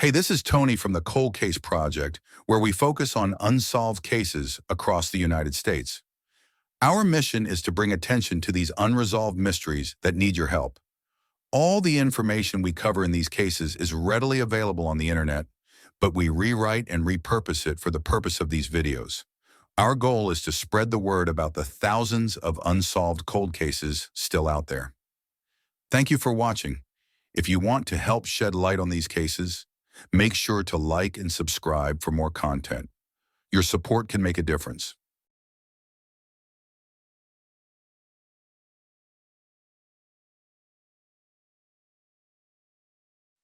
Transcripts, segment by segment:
Hey, this is Tony from the Cold Case Project, where we focus on unsolved cases across the United States. Our mission is to bring attention to these unresolved mysteries that need your help. All the information we cover in these cases is readily available on the internet, but we rewrite and repurpose it for the purpose of these videos. Our goal is to spread the word about the thousands of unsolved cold cases still out there. Thank you for watching. If you want to help shed light on these cases, make sure to like and subscribe for more content. Your support can make a difference.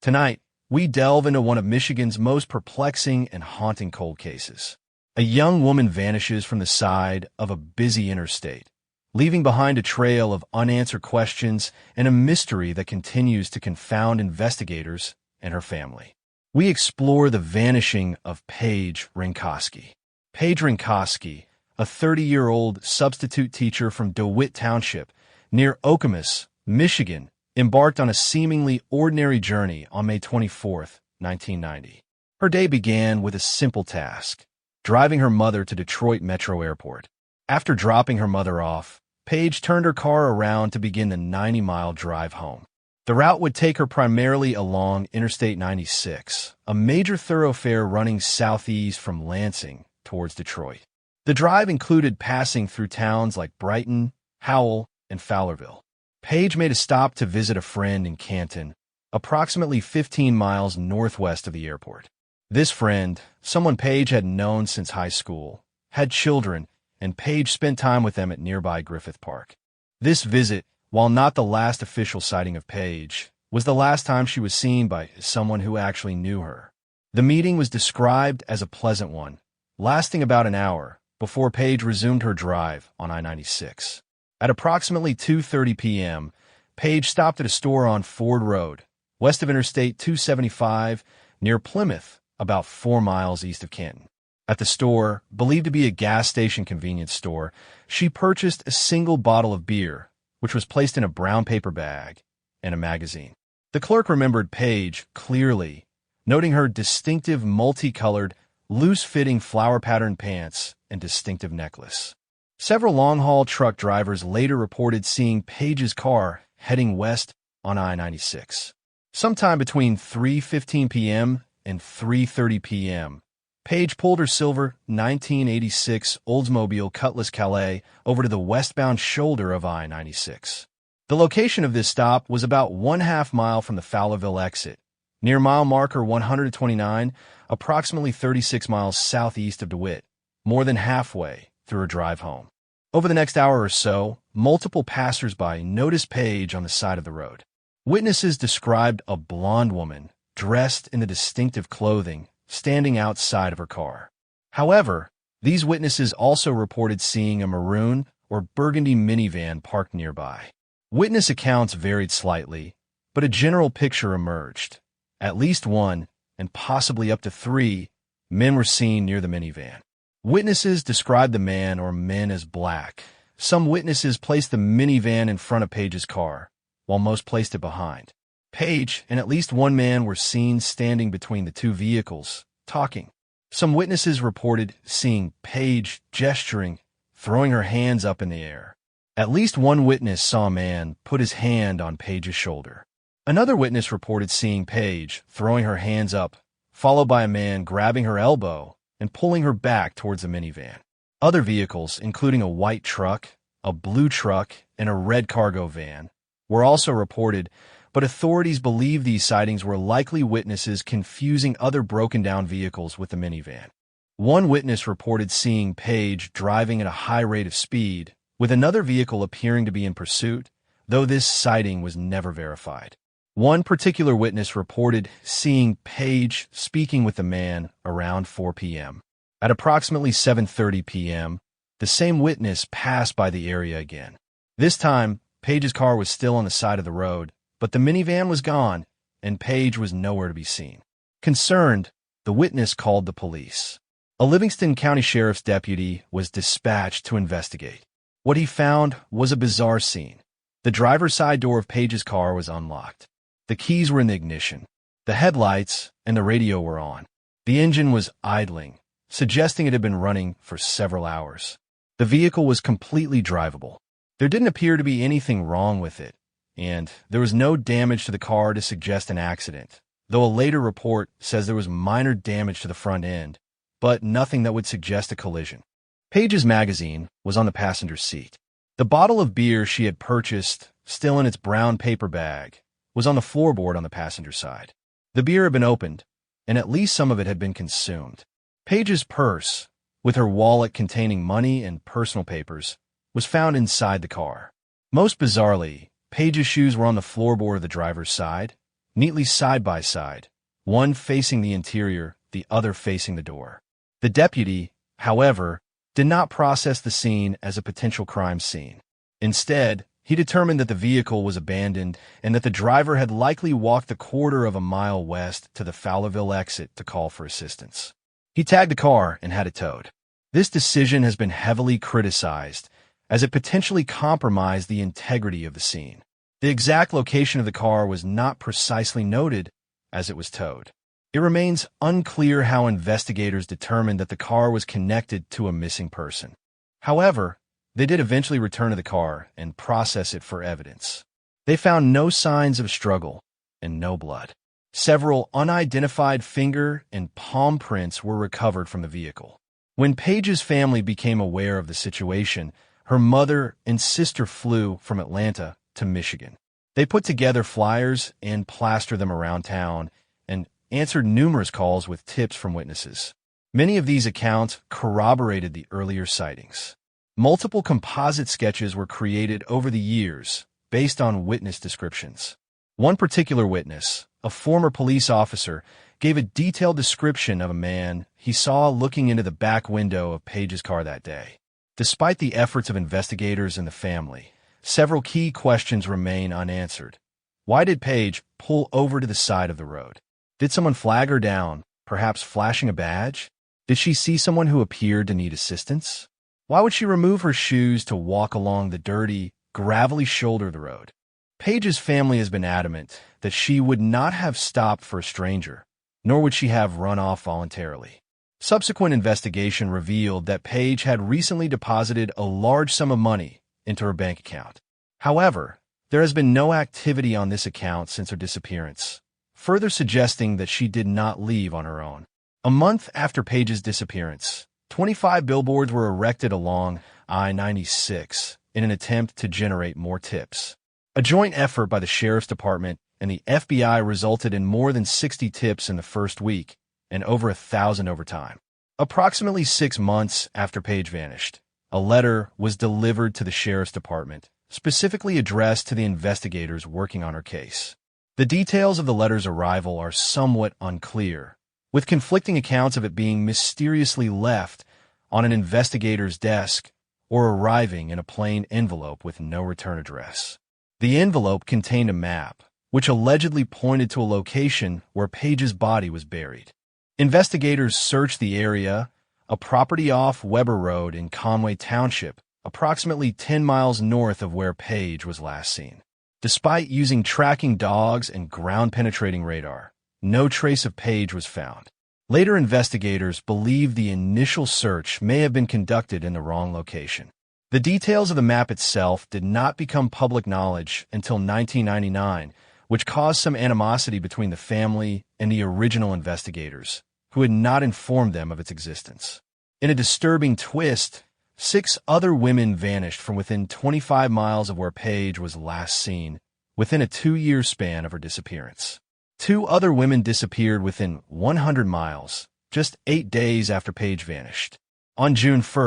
Tonight, we delve into one of Michigan's most perplexing and haunting cold cases. A young woman vanishes from the side of a busy interstate, leaving behind a trail of unanswered questions and a mystery that continues to confound investigators and her family. We explore the vanishing of Paige Rinkoski. Paige Rinkoski, a 30-year-old substitute teacher from DeWitt Township, near Okemos, Michigan, embarked on a seemingly ordinary journey on May 24, 1990. Her day began with a simple task: driving her mother to Detroit Metro Airport. After dropping her mother off, Paige turned her car around to begin the 90-mile drive home. The route would take her primarily along Interstate 96, a major thoroughfare running southeast from Lansing towards Detroit. The drive included passing through towns like Brighton, Howell, and Fowlerville. Paige made a stop to visit a friend in Canton, approximately 15 miles northwest of the airport. This friend, someone Paige had known since high school, had children, and Paige spent time with them at nearby Griffith Park. This visit, while not the last official sighting of Paige, was the last time she was seen by someone who actually knew her. The meeting was described as a pleasant one, lasting about an hour before Paige resumed her drive on I-96. At approximately 2:30 p.m., Paige stopped at a store on Ford Road, west of Interstate 275, near Plymouth, about 4 miles east of Canton. At the store, believed to be a gas station convenience store, she purchased a single bottle of beer, which was placed in a brown paper bag, and a magazine. The clerk remembered Paige clearly, noting her distinctive multicolored, loose-fitting flower-patterned pants and distinctive necklace. Several long-haul truck drivers later reported seeing Paige's car heading west on I-96. Sometime between 3:15 p.m. and 3:30 p.m., Paige pulled her silver 1986 Oldsmobile Cutlass Calais over to the westbound shoulder of I-96. The location of this stop was about 1/2 mile from the Fowlerville exit, near mile marker 129, approximately 36 miles southeast of DeWitt, more than halfway through her drive home. Over the next hour or so, multiple passers-by noticed Paige on the side of the road. Witnesses described a blonde woman, dressed in the distinctive clothing, standing outside of her car. However, these witnesses also reported seeing a maroon or burgundy minivan parked nearby. Witness accounts varied slightly, but a general picture emerged. At least one, and possibly up to 3, men were seen near the minivan. Witnesses described the man or men as black. Some witnesses placed the minivan in front of Paige's car, while most placed it behind. Paige and at least one man were seen standing between the two vehicles, talking. Some witnesses reported seeing Paige gesturing, throwing her hands up in the air. At least one witness saw a man put his hand on Paige's shoulder. Another witness reported seeing Paige throwing her hands up, followed by a man grabbing her elbow and pulling her back towards the minivan. Other vehicles, including a white truck, a blue truck, and a red cargo van, were also reported, but authorities believe these sightings were likely witnesses confusing other broken-down vehicles with the minivan. One witness reported seeing Paige driving at a high rate of speed, with another vehicle appearing to be in pursuit, though this sighting was never verified. One particular witness reported seeing Paige speaking with the man around 4 p.m. At approximately 7:30 p.m., the same witness passed by the area again. This time, Paige's car was still on the side of the road, but the minivan was gone, and Paige was nowhere to be seen. Concerned, the witness called the police. A Livingston County Sheriff's deputy was dispatched to investigate. What he found was a bizarre scene. The driver's side door of Paige's car was unlocked. The keys were in the ignition. The The headlights and the radio were on. The engine was idling, suggesting it had been running for several hours. The vehicle was completely drivable. There didn't appear to be anything wrong with it, and there was no damage to the car to suggest an accident, though a later report says there was minor damage to the front end, but nothing that would suggest a collision. Paige's magazine was on the passenger seat. The bottle of beer she had purchased, still in its brown paper bag, was on the floorboard on the passenger side. The beer had been opened, and at least some of it had been consumed. Paige's purse, with her wallet containing money and personal papers, was found inside the car. Most bizarrely, Paige's shoes were on the floorboard of the driver's side, neatly side by side, one facing the interior, the other facing the door. The deputy, however, did not process the scene as a potential crime scene. Instead, he determined that the vehicle was abandoned and that the driver had likely walked the quarter of a mile west to the Fowlerville exit to call for assistance. He tagged the car and had it towed. This decision has been heavily criticized, as it potentially compromised the integrity of the scene. The exact location of the car was not precisely noted as it was towed. It remains unclear how investigators determined that the car was connected to a missing person. However, they did eventually return to the car and process it for evidence. They found no signs of struggle and no blood. Several unidentified finger and palm prints were recovered from the vehicle. When Paige's family became aware of the situation, her mother and sister flew from Atlanta to Michigan. They put together flyers and plastered them around town and answered numerous calls with tips from witnesses. Many of these accounts corroborated the earlier sightings. Multiple composite sketches were created over the years based on witness descriptions. One particular witness, a former police officer, gave a detailed description of a man he saw looking into the back window of Paige's car that day. Despite the efforts of investigators and the family, several key questions remain unanswered. Why did Paige pull over to the side of the road? Did someone flag her down, perhaps flashing a badge? Did she see someone who appeared to need assistance? Why would she remove her shoes to walk along the dirty, gravelly shoulder of the road? Paige's family has been adamant that she would not have stopped for a stranger, nor would she have run off voluntarily. Subsequent investigation revealed that Paige had recently deposited a large sum of money into her bank account. However, there has been no activity on this account since her disappearance, further suggesting that she did not leave on her own. A month after Paige's disappearance, 25 billboards were erected along I-96 in an attempt to generate more tips. A joint effort by the Sheriff's Department and the FBI resulted in more than 60 tips in the first week and over 1,000 over time. Approximately 6 months after Paige vanished, a letter was delivered to the Sheriff's Department, specifically addressed to the investigators working on her case. The details of the letter's arrival are somewhat unclear, with conflicting accounts of it being mysteriously left on an investigator's desk or arriving in a plain envelope with no return address. The envelope contained a map, which allegedly pointed to a location where Paige's body was buried. Investigators searched the area, a property off Weber Road in Conway Township, approximately 10 miles north of where Paige was last seen. Despite using tracking dogs and ground-penetrating radar, no trace of Paige was found. Later investigators believe the initial search may have been conducted in the wrong location. The details of the map itself did not become public knowledge until 1999, which caused some animosity between the family and the original investigators, who had not informed them of its existence. In a disturbing twist, 6 other women vanished from within 25 miles of where Paige was last seen, within a 2-year span of her disappearance. 2 other women disappeared within 100 miles, just 8 days after Paige vanished. On June 1,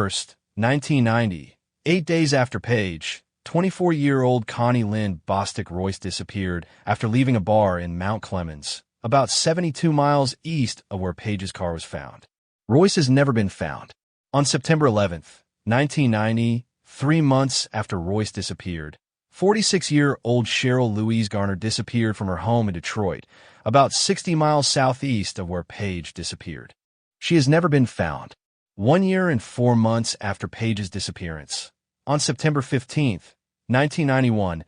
1990, 8 days after Paige, 24-year-old Connie Lynn Bostic Royce disappeared after leaving a bar in Mount Clemens, about 72 miles east of where Paige's car was found. Royce has never been found. On September 11, 1990, 3 months after Royce disappeared, 46-year-old Cheryl Louise Garner disappeared from her home in Detroit, about 60 miles southeast of where Paige disappeared. She has never been found. 1 year and 4 months after Paige's disappearance, on September 15, 1991,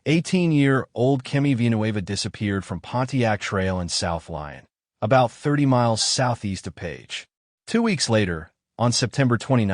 18-year-old Kemi Villanueva disappeared from Pontiac Trail in South Lyon, about 30 miles southeast of Page. 2 weeks later, on September 29,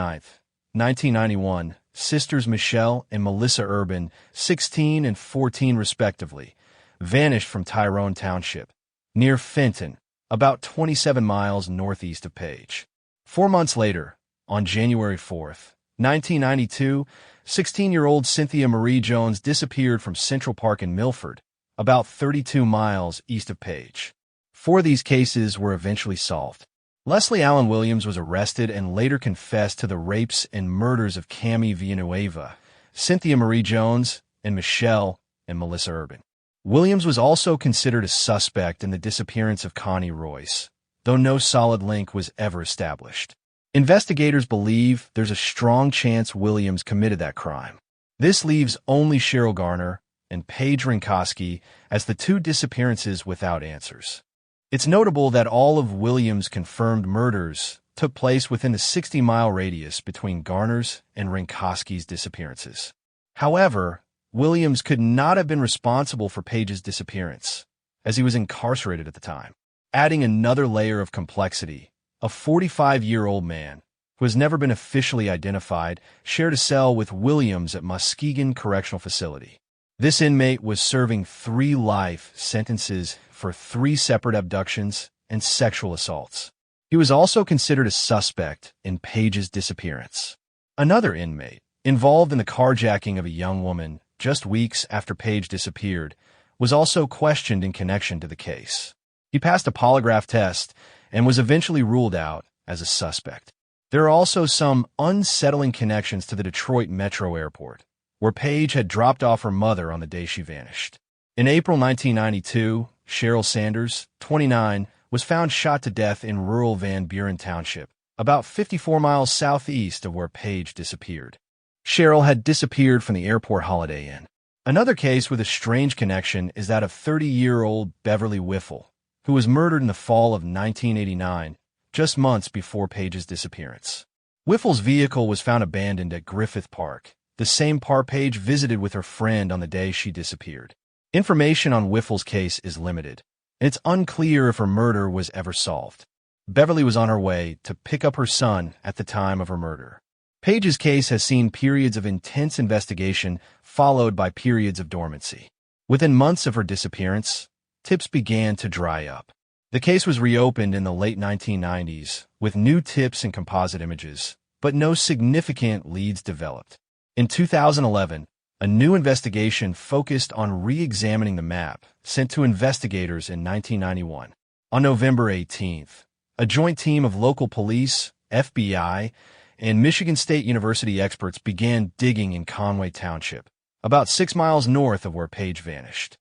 1991, sisters Michelle and Melissa Urban, 16 and 14 respectively, vanished from Tyrone Township, near Fenton, about 27 miles northeast of Page. 4 months later, on January 4, 1992, 16-year-old Cynthia Marie Jones disappeared from Central Park in Milford, about 32 miles east of Page. 4 of these cases were eventually solved. Leslie Allen Williams was arrested and later confessed to the rapes and murders of Kemi Villanueva, Cynthia Marie Jones, and Michelle and Melissa Urban. Williams was also considered a suspect in the disappearance of Connie Royce, though no solid link was ever established. Investigators believe there's a strong chance Williams committed that crime. This leaves only Cheryl Garner and Paige Renkoski as the 2 disappearances without answers. It's notable that all of Williams' confirmed murders took place within the 60-mile radius between Garner's and Renkoski's disappearances. However, Williams could not have been responsible for Paige's disappearance, as he was incarcerated at the time. Adding another layer of complexity, a 45-year-old man, who has never been officially identified, shared a cell with Williams at Muskegon Correctional Facility. This inmate was serving 3 life sentences for 3 separate abductions and sexual assaults. He was also considered a suspect in Paige's disappearance. Another inmate, involved in the carjacking of a young woman just weeks after Paige disappeared, was also questioned in connection to the case. He passed a polygraph test and was eventually ruled out as a suspect. There are also some unsettling connections to the Detroit Metro Airport, where Paige had dropped off her mother on the day she vanished. In April 1992, Cheryl Sanders, 29, was found shot to death in rural Van Buren Township, about 54 miles southeast of where Paige disappeared. Cheryl had disappeared from the airport Holiday Inn. Another case with a strange connection is that of 30-year-old Beverly Whiffle, who was murdered in the fall of 1989, just months before Paige's disappearance. Whiffle's vehicle was found abandoned at Griffith Park, the same park Paige visited with her friend on the day she disappeared. Information on Whiffle's case is limited, and it's unclear if her murder was ever solved. Beverly was on her way to pick up her son at the time of her murder. Paige's case has seen periods of intense investigation followed by periods of dormancy. Within months of her disappearance, tips began to dry up. The case was reopened in the late 1990s with new tips and composite images, but no significant leads developed. In 2011, a new investigation focused on re-examining the map sent to investigators in 1991. On November 18th, a joint team of local police, FBI, and Michigan State University experts began digging in Conway Township, about 6 miles north of where Paige vanished.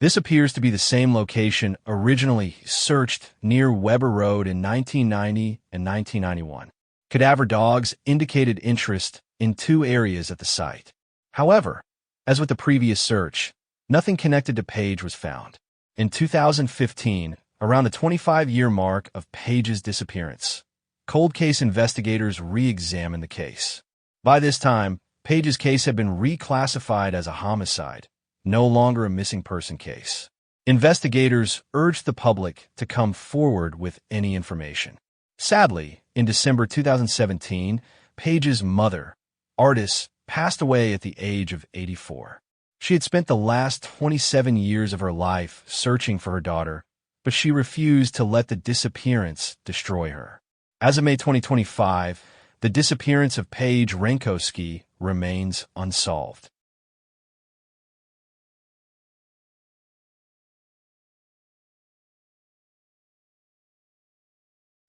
This appears to be the same location originally searched near Weber Road in 1990 and 1991. Cadaver dogs indicated interest in 2 areas at the site. However, as with the previous search, nothing connected to Paige was found. In 2015, around the 25-year mark of Paige's disappearance, cold case investigators re-examined the case. By this time, Paige's case had been reclassified as a homicide, no longer a missing person case. Investigators urged the public to come forward with any information. Sadly, in December 2017, Paige's mother, Artis, passed away at the age of 84. She had spent the last 27 years of her life searching for her daughter, but she refused to let the disappearance destroy her. As of May 2025, the disappearance of Paige Renkoski remains unsolved.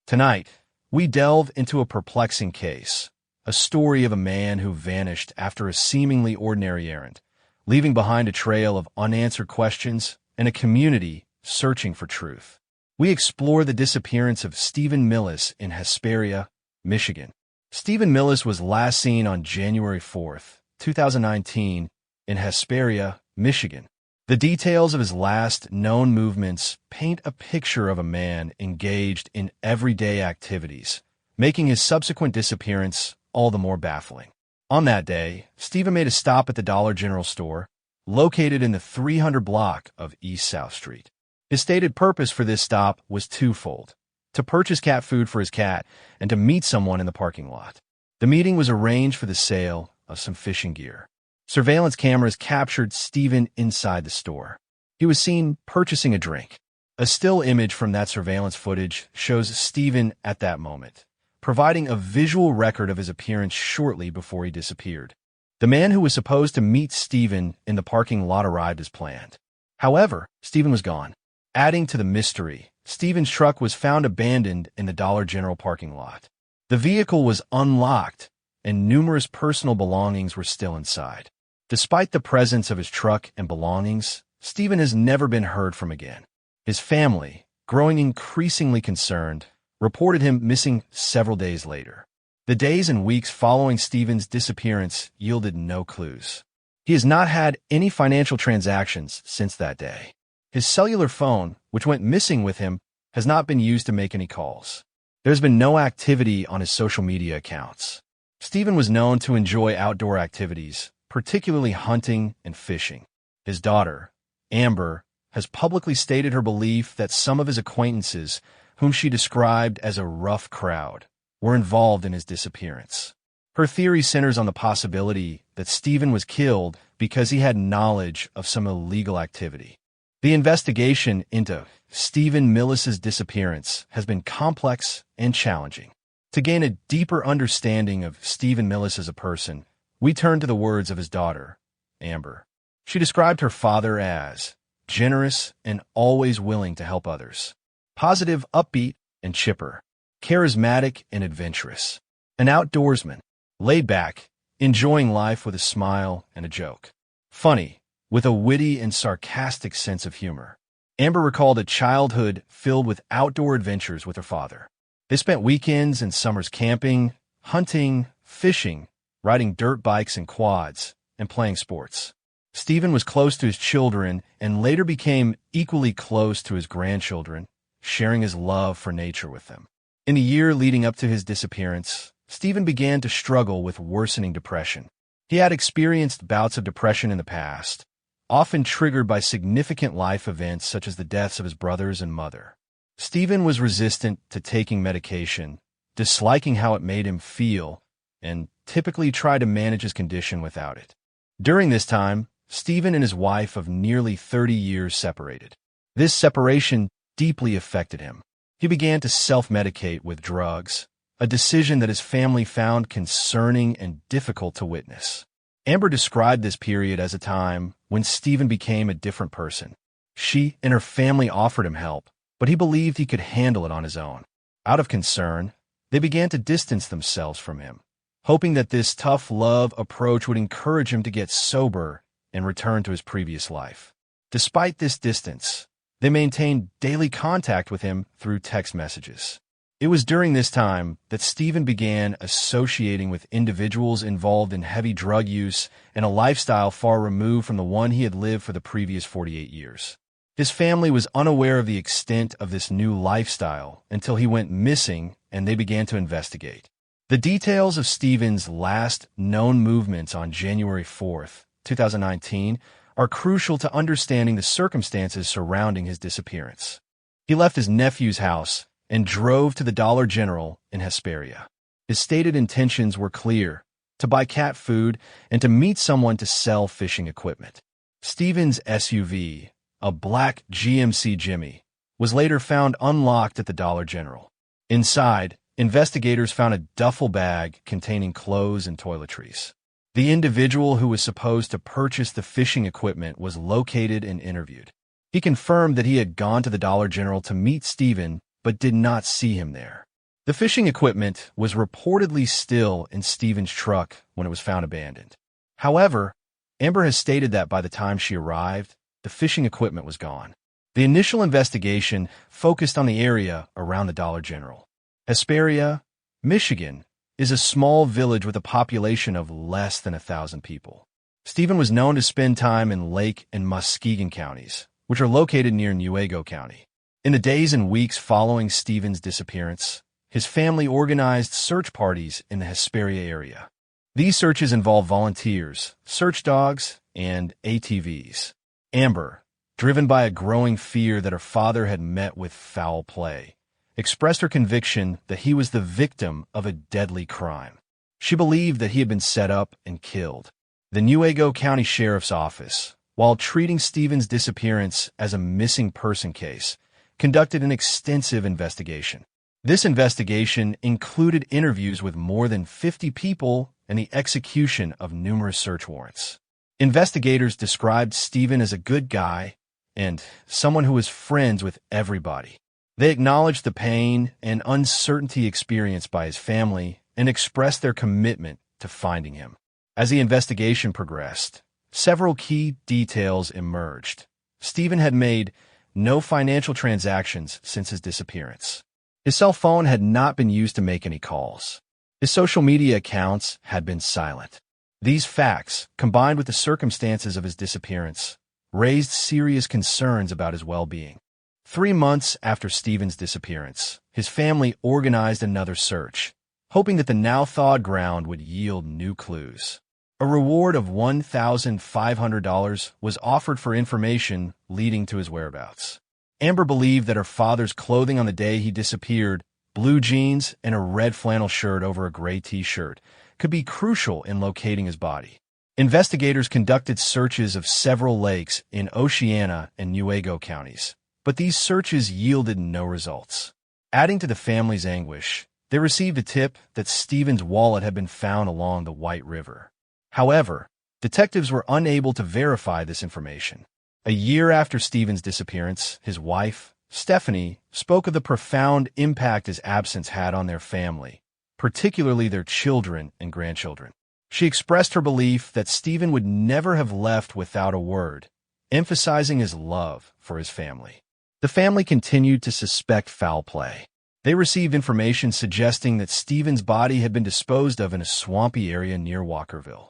Tonight, we delve into a perplexing case, a story of a man who vanished after a seemingly ordinary errand, leaving behind a trail of unanswered questions and a community searching for truth. We explore the disappearance of Stephen Millis in Hesperia, Michigan. Stephen Millis was last seen on January 4, 2019, in Hesperia, Michigan. The details of his last known movements paint a picture of a man engaged in everyday activities, making his subsequent disappearance all the more baffling. On that day, Stephen made a stop at the Dollar General store, located in the 300 block of East South Street. His stated purpose for this stop was twofold: to purchase cat food for his cat and to meet someone in the parking lot. The meeting was arranged for the sale of some fishing gear. Surveillance cameras captured Stephen inside the store. He was seen purchasing a drink. A still image from that surveillance footage shows Stephen at that moment, providing a visual record of his appearance shortly before he disappeared. The man who was supposed to meet Stephen in the parking lot arrived as planned. However, Stephen was gone. Adding to the mystery, Stephen's truck was found abandoned in the Dollar General parking lot. The vehicle was unlocked, and numerous personal belongings were still inside. Despite the presence of his truck and belongings, Stephen has never been heard from again. His family, growing increasingly concerned, reported him missing several days later. The days and weeks following Stephen's disappearance yielded no clues. He has not had any financial transactions since that day. His cellular phone, which went missing with him, has not been used to make any calls. There's been no activity on his social media accounts. Stephen was known to enjoy outdoor activities, particularly hunting and fishing. His daughter, Amber, has publicly stated her belief that some of his acquaintances, whom she described as a rough crowd, were involved in his disappearance. Her theory centers on the possibility that Stephen was killed because he had knowledge of some illegal activity. The investigation into Stephen Millis's disappearance has been complex and challenging. To gain a deeper understanding of Stephen Millis as a person, we turn to the words of his daughter, Amber. She described her father as generous and always willing to help others, positive, upbeat, and chipper, charismatic and adventurous, an outdoorsman, laid back, enjoying life with a smile and a joke, funny, with a witty and sarcastic sense of humor. Amber recalled a childhood filled with outdoor adventures with her father. They spent weekends and summers camping, hunting, fishing, riding dirt bikes and quads, and playing sports. Stephen was close to his children and later became equally close to his grandchildren, sharing his love for nature with them. In the year leading up to his disappearance, Stephen began to struggle with worsening depression. He had experienced bouts of depression in the past, often triggered by significant life events such as the deaths of his brothers and mother. Stephen was resistant to taking medication, disliking how it made him feel, and typically tried to manage his condition without it. During this time, Stephen and his wife of nearly 30 years separated. This separation deeply affected him. He began to self-medicate with drugs, a decision that his family found concerning and difficult to witness. Amber described this period as a time when Stephen became a different person. She and her family offered him help, but he believed he could handle it on his own. Out of concern, they began to distance themselves from him, hoping that this tough love approach would encourage him to get sober and return to his previous life. Despite this distance, they maintained daily contact with him through text messages. It was during this time that Stephen began associating with individuals involved in heavy drug use and a lifestyle far removed from the one he had lived for the previous 48 years. His family was unaware of the extent of this new lifestyle until he went missing and they began to investigate. The details of Stephen's last known movements on January 4th, 2019, are crucial to understanding the circumstances surrounding his disappearance. He left his nephew's house and drove to the Dollar General in Hesperia. His stated intentions were clear: to buy cat food and to meet someone to sell fishing equipment. Stephen's SUV, a black GMC Jimmy, was later found unlocked at the Dollar General. Inside, investigators found a duffel bag containing clothes and toiletries. The individual who was supposed to purchase the fishing equipment was located and interviewed. He confirmed that he had gone to the Dollar General to meet Stephen, but did not see him there. The fishing equipment was reportedly still in Stephen's truck when it was found abandoned. However, Amber has stated that by the time she arrived, the fishing equipment was gone. The initial investigation focused on the area around the Dollar General. Hesperia, Michigan, is a small village with a population of less than 1,000 people. Stephen was known to spend time in Lake and Muskegon counties, which are located near Newaygo County. In the days and weeks following Stephen's disappearance, his family organized search parties in the Hesperia area. These searches involve volunteers, search dogs, and ATVs. Amber, driven by a growing fear that her father had met with foul play, expressed her conviction that he was the victim of a deadly crime. She believed that he had been set up and killed. The Newaygo County Sheriff's Office, while treating Stephen's disappearance as a missing person case, conducted an extensive investigation. This investigation included interviews with more than 50 people and the execution of numerous search warrants. Investigators described Stephen as a good guy and someone who was friends with everybody. They acknowledged the pain and uncertainty experienced by his family and expressed their commitment to finding him. As the investigation progressed, several key details emerged. Stephen had made no financial transactions since his disappearance. His cell phone had not been used to make any calls. His social media accounts had been silent. These facts, combined with the circumstances of his disappearance, raised serious concerns about his well-being. 3 months after Stephen's disappearance, his family organized another search, hoping that the now-thawed ground would yield new clues. A reward of $1,500 was offered for information leading to his whereabouts. Amber believed that her father's clothing on the day he disappeared, blue jeans and a red flannel shirt over a gray t-shirt, could be crucial in locating his body. Investigators conducted searches of several lakes in Oceana and Newaygo counties, but these searches yielded no results. Adding to the family's anguish, they received a tip that Stephen's wallet had been found along the White River. However, detectives were unable to verify this information. A year after Stephen's disappearance, his wife, Stephanie, spoke of the profound impact his absence had on their family, particularly their children and grandchildren. She expressed her belief that Stephen would never have left without a word, emphasizing his love for his family. The family continued to suspect foul play. They received information suggesting that Stephen's body had been disposed of in a swampy area near Walkerville.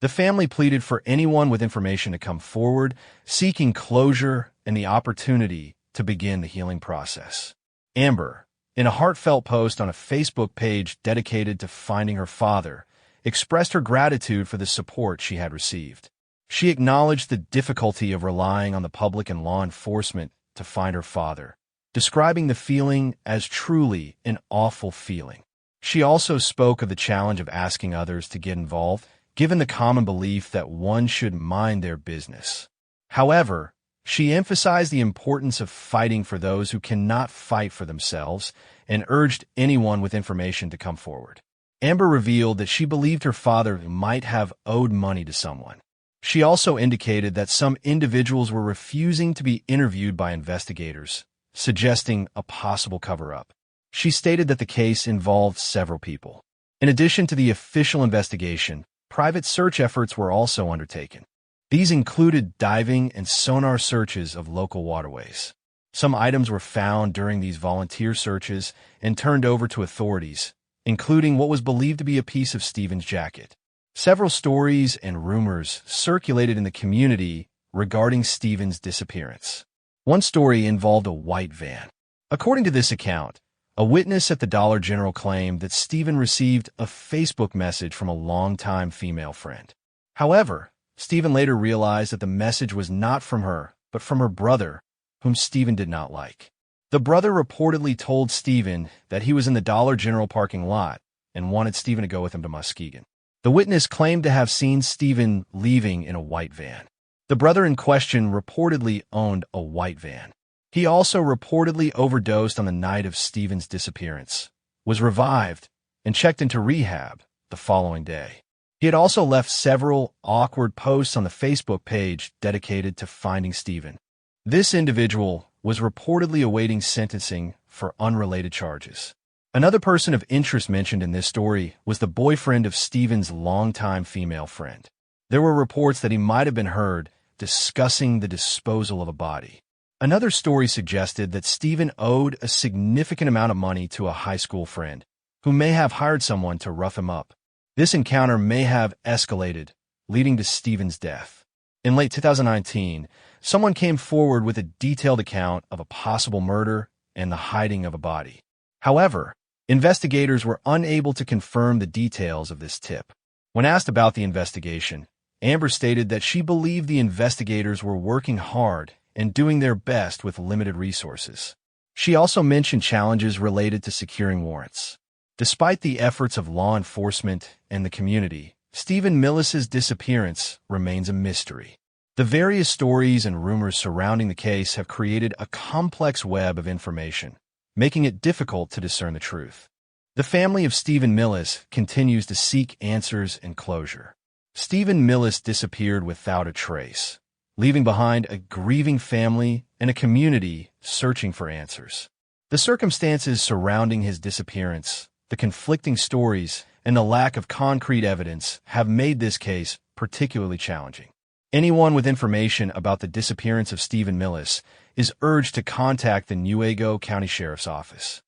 The family pleaded for anyone with information to come forward, seeking closure and the opportunity to begin the healing process. Amber, in a heartfelt post on a Facebook page dedicated to finding her father, expressed her gratitude for the support she had received. She acknowledged the difficulty of relying on the public and law enforcement to find her father, describing the feeling as truly an awful feeling. She also spoke of the challenge of asking others to get involved, given the common belief that one should mind their business. However, she emphasized the importance of fighting for those who cannot fight for themselves and urged anyone with information to come forward. Amber revealed that she believed her father might have owed money to someone. She also indicated that some individuals were refusing to be interviewed by investigators, suggesting a possible cover-up. She stated that the case involved several people. In addition to the official investigation, private search efforts were also undertaken. These included diving and sonar searches of local waterways. Some items were found during these volunteer searches and turned over to authorities, including what was believed to be a piece of Stephen's jacket. Several stories and rumors circulated in the community regarding Stephen's disappearance. One story involved a white van. According to this account, a witness at the Dollar General claimed that Stephen received a Facebook message from a longtime female friend. However, Stephen later realized that the message was not from her, but from her brother, whom Stephen did not like. The brother reportedly told Stephen that he was in the Dollar General parking lot and wanted Stephen to go with him to Muskegon. The witness claimed to have seen Stephen leaving in a white van. The brother in question reportedly owned a white van. He also reportedly overdosed on the night of Stephen's disappearance, was revived, and checked into rehab the following day. He had also left several awkward posts on the Facebook page dedicated to finding Stephen. This individual was reportedly awaiting sentencing for unrelated charges. Another person of interest mentioned in this story was the boyfriend of Stephen's longtime female friend. There were reports that he might have been heard discussing the disposal of a body. Another story suggested that Stephen owed a significant amount of money to a high school friend, who may have hired someone to rough him up. This encounter may have escalated, leading to Stephen's death. In late 2019, someone came forward with a detailed account of a possible murder and the hiding of a body. However, investigators were unable to confirm the details of this tip. When asked about the investigation, Amber stated that she believed the investigators were working hard and doing their best with limited resources. She also mentioned challenges related to securing warrants. Despite the efforts of law enforcement and the community, Stephen Millis's disappearance remains a mystery. The various stories and rumors surrounding the case have created a complex web of information, making it difficult to discern the truth. The family of Stephen Millis continues to seek answers and closure. Stephen Millis disappeared without a trace, leaving behind a grieving family and a community searching for answers. The circumstances surrounding his disappearance, the conflicting stories, and the lack of concrete evidence have made this case particularly challenging. Anyone with information about the disappearance of Stephen Millis is urged to contact the Newaygo County Sheriff's Office.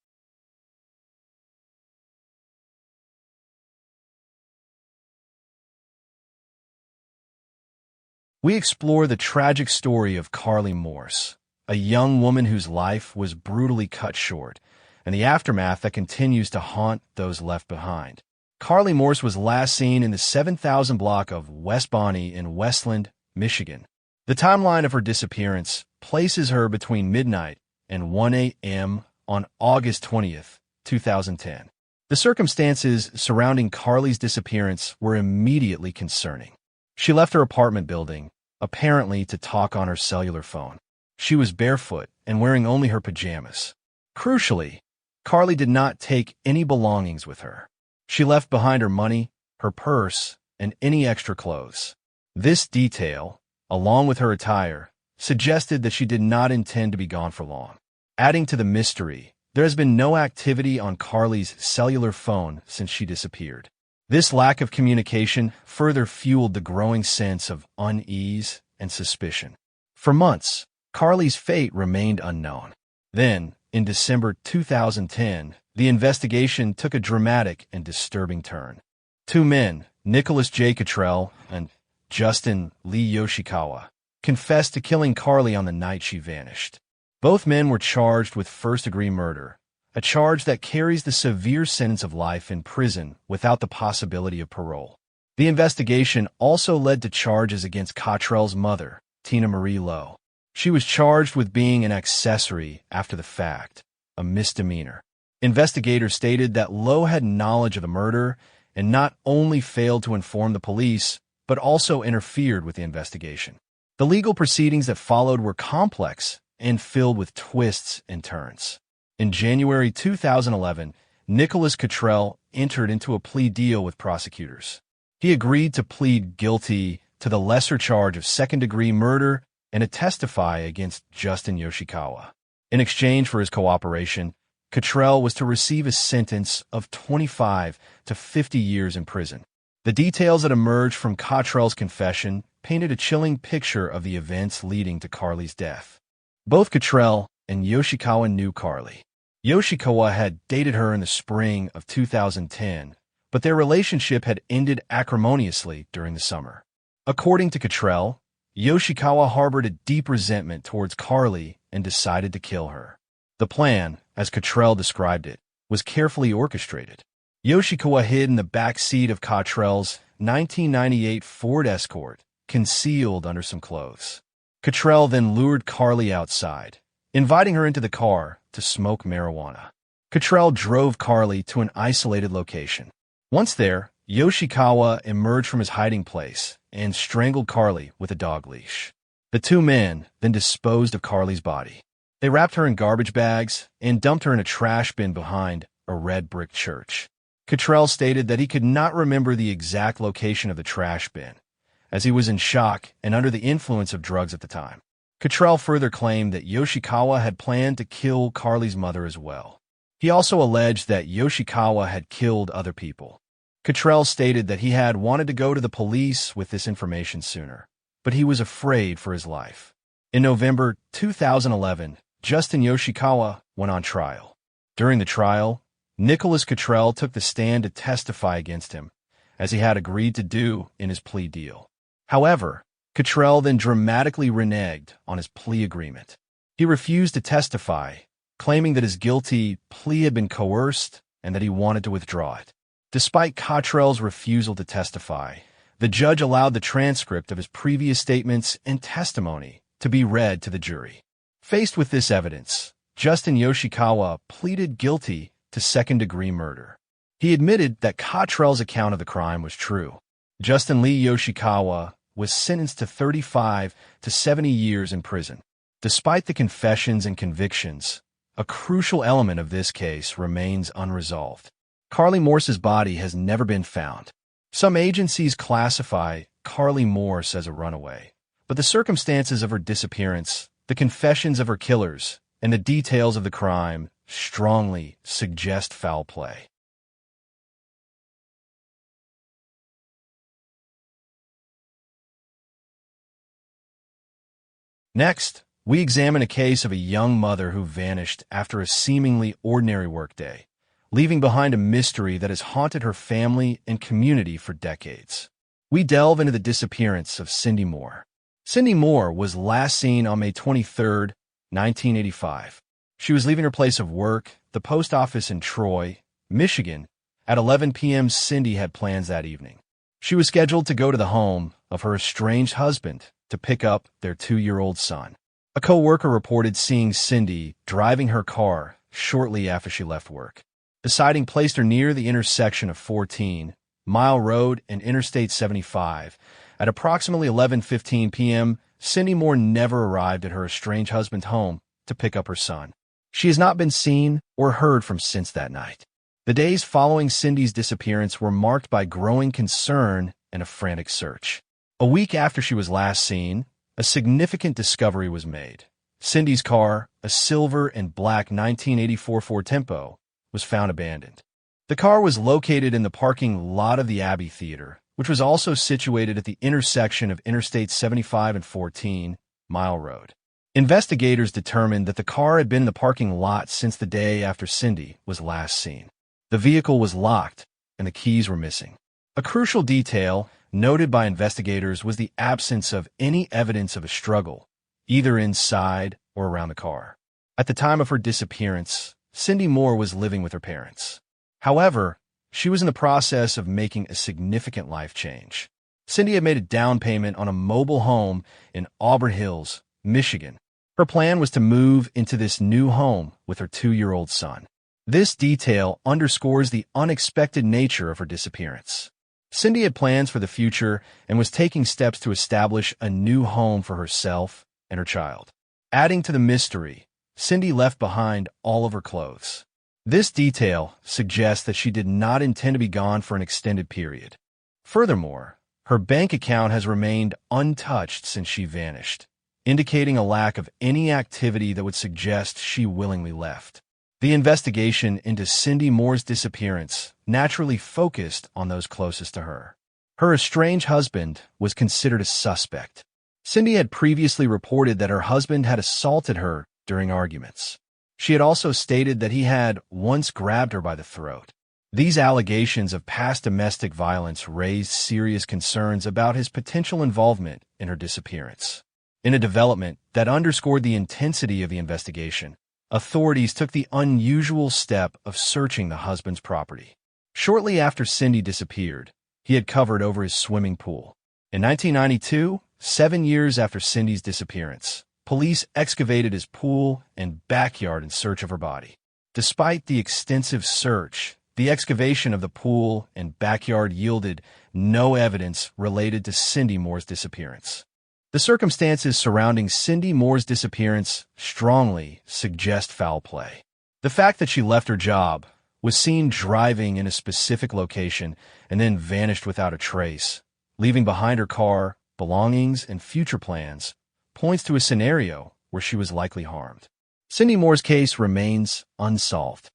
We explore the tragic story of Carly Morse, a young woman whose life was brutally cut short, and the aftermath that continues to haunt those left behind. Carly Morse was last seen in the 7000 block of West Bonnie in Westland, Michigan. The timeline of her disappearance places her between midnight and 1 a.m. on August 20th, 2010. The circumstances surrounding Carly's disappearance were immediately concerning. She left her apartment building, apparently to talk on her cellular phone. She was barefoot and wearing only her pajamas. Crucially, Carly did not take any belongings with her. She left behind her money, her purse, and any extra clothes. This detail, along with her attire, suggested that she did not intend to be gone for long. Adding to the mystery, there has been no activity on Carly's cellular phone since she disappeared. This lack of communication further fueled the growing sense of unease and suspicion. For months, Carly's fate remained unknown. Then, in December 2010, the investigation took a dramatic and disturbing turn. Two men, Nicholas J. Cottrell and Justin Lee Yoshikawa, confessed to killing Carly on the night she vanished. Both men were charged with first-degree murder, a charge that carries the severe sentence of life in prison without the possibility of parole. The investigation also led to charges against Cottrell's mother, Tina Marie Lowe. She was charged with being an accessory after the fact, a misdemeanor. Investigators stated that Lowe had knowledge of the murder and not only failed to inform the police, but also interfered with the investigation. The legal proceedings that followed were complex and filled with twists and turns. In January 2011, Nicholas Cottrell entered into a plea deal with prosecutors. He agreed to plead guilty to the lesser charge of second-degree murder and to testify against Justin Yoshikawa. In exchange for his cooperation, Cottrell was to receive a sentence of 25 to 50 years in prison. The details that emerged from Cottrell's confession painted a chilling picture of the events leading to Carly's death. Both Cottrell and Yoshikawa knew Carly. Yoshikawa had dated her in the spring of 2010, but their relationship had ended acrimoniously during the summer. According to Cottrell, Yoshikawa harbored a deep resentment towards Carly and decided to kill her. The plan, as Cottrell described it, was carefully orchestrated. Yoshikawa hid in the back seat of Cottrell's 1998 Ford Escort, concealed under some clothes. Cottrell then lured Carly outside, inviting her into the car to smoke marijuana. Cottrell drove Carly to an isolated location. Once there, Yoshikawa emerged from his hiding place and strangled Carly with a dog leash. The two men then disposed of Carly's body. They wrapped her in garbage bags and dumped her in a trash bin behind a red brick church. Cottrell stated that he could not remember the exact location of the trash bin, as he was in shock and under the influence of drugs at the time. Cottrell further claimed that Yoshikawa had planned to kill Carly's mother as well. He also alleged that Yoshikawa had killed other people. Cottrell stated that he had wanted to go to the police with this information sooner, but he was afraid for his life. In November 2011, Justin Yoshikawa went on trial. During the trial, Nicholas Cottrell took the stand to testify against him, as he had agreed to do in his plea deal. However, Cottrell then dramatically reneged on his plea agreement. He refused to testify, claiming that his guilty plea had been coerced and that he wanted to withdraw it. Despite Cottrell's refusal to testify, the judge allowed the transcript of his previous statements and testimony to be read to the jury. Faced with this evidence, Justin Yoshikawa pleaded guilty to second-degree murder. He admitted that Cottrell's account of the crime was true. Justin Lee Yoshikawa was sentenced to 35 to 70 years in prison. Despite the confessions and convictions, a crucial element of this case remains unresolved. Carly Morse's body has never been found. Some agencies classify Carly Morse as a runaway, but the circumstances of her disappearance, the confessions of her killers, and the details of the crime strongly suggest foul play. Next, we examine a case of a young mother who vanished after a seemingly ordinary workday, leaving behind a mystery that has haunted her family and community for decades. We delve into the disappearance of Cindy Moore. Cindy Moore was last seen on May 23, 1985. She was leaving her place of work, the post office in Troy, Michigan. At 11 p.m., Cindy had plans that evening. She was scheduled to go to the home of her estranged husband to pick up their 2-year-old son. A co-worker reported seeing Cindy driving her car shortly after she left work. The sighting placed her near the intersection of 14 Mile Road and Interstate 75. At approximately 11:15 p.m., Cindy Moore never arrived at her estranged husband's home to pick up her son. She has not been seen or heard from since that night. The days following Cindy's disappearance were marked by growing concern and a frantic search. A week after she was last seen, a significant discovery was made. Cindy's car, a silver and black 1984 Ford Tempo, was found abandoned. The car was located in the parking lot of the Abbey Theater, which was also situated at the intersection of Interstate 75 and 14 Mile Road. Investigators determined that the car had been in the parking lot since the day after Cindy was last seen. The vehicle was locked, and the keys were missing. A crucial detail noted by investigators was the absence of any evidence of a struggle, either inside or around the car. At the time of her disappearance, Cindy Moore was living with her parents. However, she was in the process of making a significant life change. Cindy had made a down payment on a mobile home in Auburn Hills, Michigan. Her plan was to move into this new home with her 2-year-old son. This detail underscores the unexpected nature of her disappearance. Cindy had plans for the future and was taking steps to establish a new home for herself and her child. Adding to the mystery, Cindy left behind all of her clothes. This detail suggests that she did not intend to be gone for an extended period. Furthermore, her bank account has remained untouched since she vanished, indicating a lack of any activity that would suggest she willingly left. The investigation into Cindy Moore's disappearance naturally focused on those closest to her. Her estranged husband was considered a suspect. Cindy had previously reported that her husband had assaulted her during arguments. She had also stated that he had once grabbed her by the throat. These allegations of past domestic violence raised serious concerns about his potential involvement in her disappearance. In a development that underscored the intensity of the investigation, authorities took the unusual step of searching the husband's property. Shortly after Cindy disappeared, he had covered over his swimming pool. In 1992, 7 years after Cindy's disappearance, police excavated his pool and backyard in search of her body. Despite the extensive search, the excavation of the pool and backyard yielded no evidence related to Cindy Moore's disappearance. The circumstances surrounding Cindy Moore's disappearance strongly suggest foul play. The fact that she left her job, was seen driving in a specific location, and then vanished without a trace, leaving behind her car, belongings, and future plans, points to a scenario where she was likely harmed. Cindy Moore's case remains unsolved.